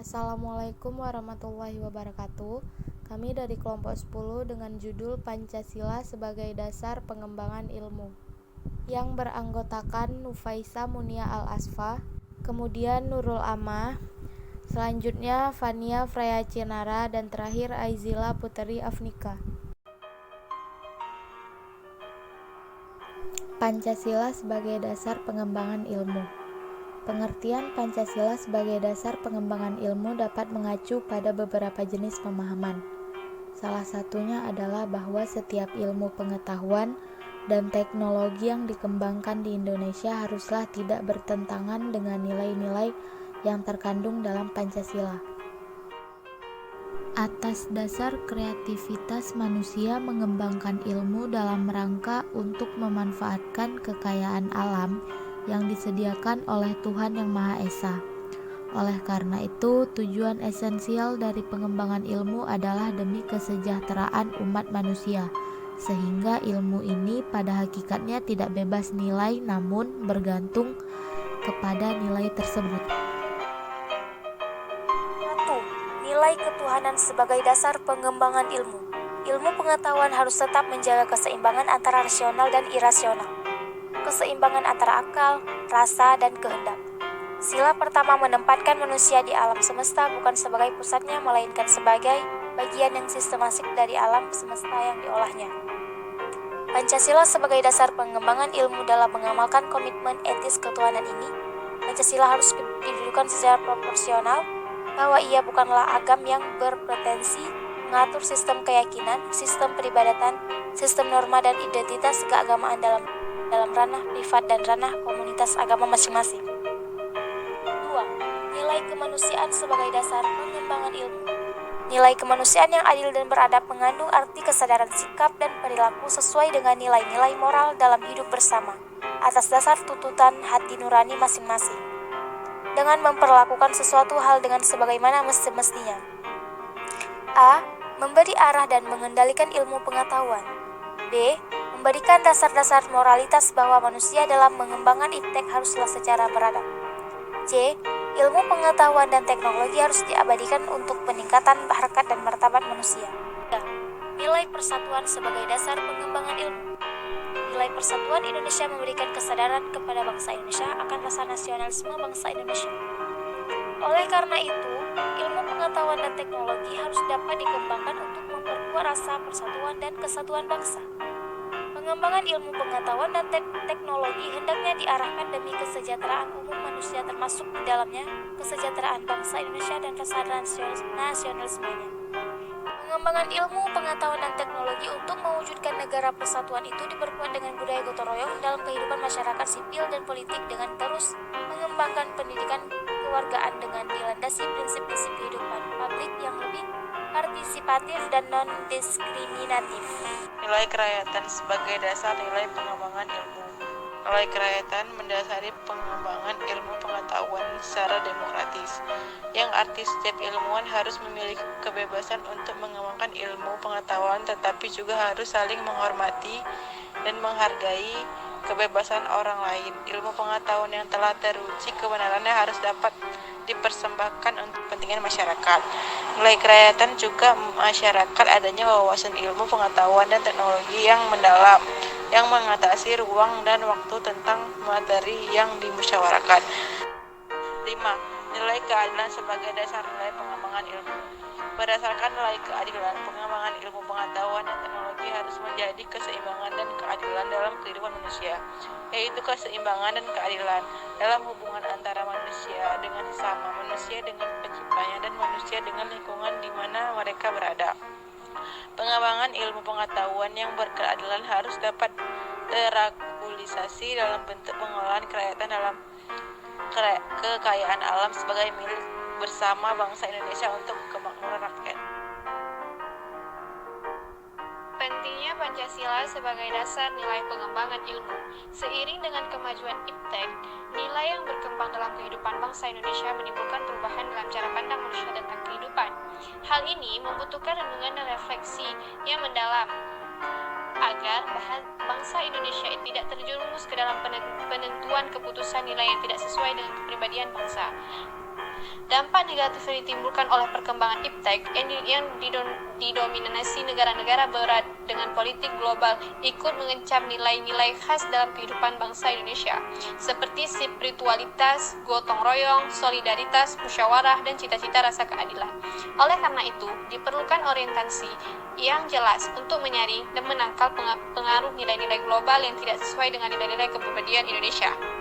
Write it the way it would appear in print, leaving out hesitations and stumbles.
Assalamualaikum warahmatullahi wabarakatuh. Kami dari kelompok 10 dengan judul Pancasila sebagai dasar pengembangan ilmu, yang beranggotakan Nufaisa Munia Al-Asfa, kemudian Nurul Amah, selanjutnya Fania Freya Cinara, dan terakhir Aizila Puteri Afnika. Pancasila sebagai dasar pengembangan ilmu. Pengertian Pancasila sebagai dasar pengembangan ilmu dapat mengacu pada beberapa jenis pemahaman. Salah satunya adalah bahwa setiap ilmu pengetahuan dan teknologi yang dikembangkan di Indonesia haruslah tidak bertentangan dengan nilai-nilai yang terkandung dalam Pancasila. Atas dasar kreativitas manusia mengembangkan ilmu dalam rangka untuk memanfaatkan kekayaan alam yang disediakan oleh Tuhan Yang Maha Esa. Oleh karena itu, tujuan esensial dari pengembangan ilmu adalah demi kesejahteraan umat manusia, sehingga ilmu ini pada hakikatnya tidak bebas nilai namun bergantung kepada nilai tersebut. 1. Nilai ketuhanan sebagai dasar pengembangan ilmu. Ilmu pengetahuan harus tetap menjaga keseimbangan antara rasional dan irasional, keseimbangan antara akal, rasa, dan kehendak. Sila pertama menempatkan manusia di alam semesta bukan sebagai pusatnya, melainkan sebagai bagian yang sistematik dari alam semesta yang diolahnya. Pancasila sebagai dasar pengembangan ilmu. Dalam mengamalkan komitmen etis ketuhanan ini, Pancasila harus didudukan secara proporsional, bahwa ia bukanlah agam yang berpretensi mengatur sistem keyakinan, sistem peribadatan, sistem norma dan identitas keagamaan dalam ranah privat dan ranah komunitas agama masing-masing. 2. Nilai kemanusiaan sebagai dasar pengembangan ilmu. Nilai kemanusiaan yang adil dan beradab mengandung arti kesadaran sikap dan perilaku sesuai dengan nilai-nilai moral dalam hidup bersama, atas dasar tuntutan hati nurani masing-masing, dengan memperlakukan sesuatu hal dengan sebagaimana semestinya. A. Memberi arah dan mengendalikan ilmu pengetahuan. B. Memberikan dasar-dasar moralitas bahwa manusia dalam mengembangkan iptek haruslah secara beradab. C. Ilmu pengetahuan dan teknologi harus diabadikan untuk peningkatan harkat dan martabat manusia. 3. Nilai persatuan sebagai dasar pengembangan ilmu. Nilai persatuan Indonesia memberikan kesadaran kepada bangsa Indonesia akan rasa nasionalisme bangsa Indonesia. Oleh karena itu, ilmu pengetahuan dan teknologi harus dapat dikembangkan untuk memperkuat rasa persatuan dan kesatuan bangsa. Pengembangan ilmu pengetahuan dan teknologi hendaknya diarahkan demi kesejahteraan umum manusia, termasuk di dalamnya kesejahteraan bangsa Indonesia dan rasa nasionalismenya. Pengembangan ilmu pengetahuan dan teknologi untuk mewujudkan negara persatuan itu diperkuat dengan budaya gotong royong dalam kehidupan masyarakat sipil dan politik, dengan terus mengembangkan pendidikan kewargaan dengan dilandasi prinsip-prinsip kehidupan publik yang lebih partisipatif dan non-diskriminatif. Nilai kerakyatan sebagai dasar nilai pengembangan ilmu. Nilai kerakyatan mendasari pengembangan ilmu pengetahuan secara demokratis, yang arti setiap ilmuwan harus memiliki kebebasan untuk mengembangkan ilmu pengetahuan, tetapi juga harus saling menghormati dan menghargai kebebasan orang lain. Ilmu pengetahuan yang telah teruji kebenarannya harus dapat dipersembahkan untuk kepentingan masyarakat. Nilai kerakyatan juga masyarakat adanya wawasan ilmu pengetahuan dan teknologi yang mendalam, yang mengatasi ruang dan waktu tentang materi yang dimusyawarahkan. 5. Nilai keadilan sebagai dasar nilai pengembangan ilmu. Berdasarkan nilai keadilan, pengembangan ilmu pengetahuan dan teknologi harus menjadi keseimbangan dan keadilan dalam kehidupan manusia, yaitu keseimbangan dan keadilan dalam hubungan antara manusia dengan sesama, manusia dengan penciptanya, dan manusia dengan lingkungan di mana mereka berada. Pengembangan ilmu pengetahuan yang berkeadilan harus dapat terrealisasi dalam bentuk pengelolaan kerakyatan dalam kekayaan alam sebagai milik bersama bangsa Indonesia untuk kemakmuran rakyat. Pentingnya Pancasila sebagai dasar nilai pengembangan ilmu. Seiring dengan kemajuan iptek, nilai yang berkembang dalam kehidupan bangsa Indonesia menimbulkan perubahan dalam cara pandang manusia tentang kehidupan. Hal ini membutuhkan renungan dan refleksi yang mendalam agar bangsa Indonesia tidak terjerumus ke dalam penentuan keputusan nilai yang tidak sesuai dengan kepribadian bangsa. Dampak negatif yang ditimbulkan oleh perkembangan iptek yang didominasi negara-negara berat dengan politik global ikut mengecam nilai-nilai khas dalam kehidupan bangsa Indonesia, seperti spiritualitas, gotong royong, solidaritas, musyawarah, dan cita-cita rasa keadilan. Oleh karena itu, diperlukan orientasi yang jelas untuk menyaring dan menangkal pengaruh nilai-nilai global yang tidak sesuai dengan nilai-nilai kepribadian Indonesia.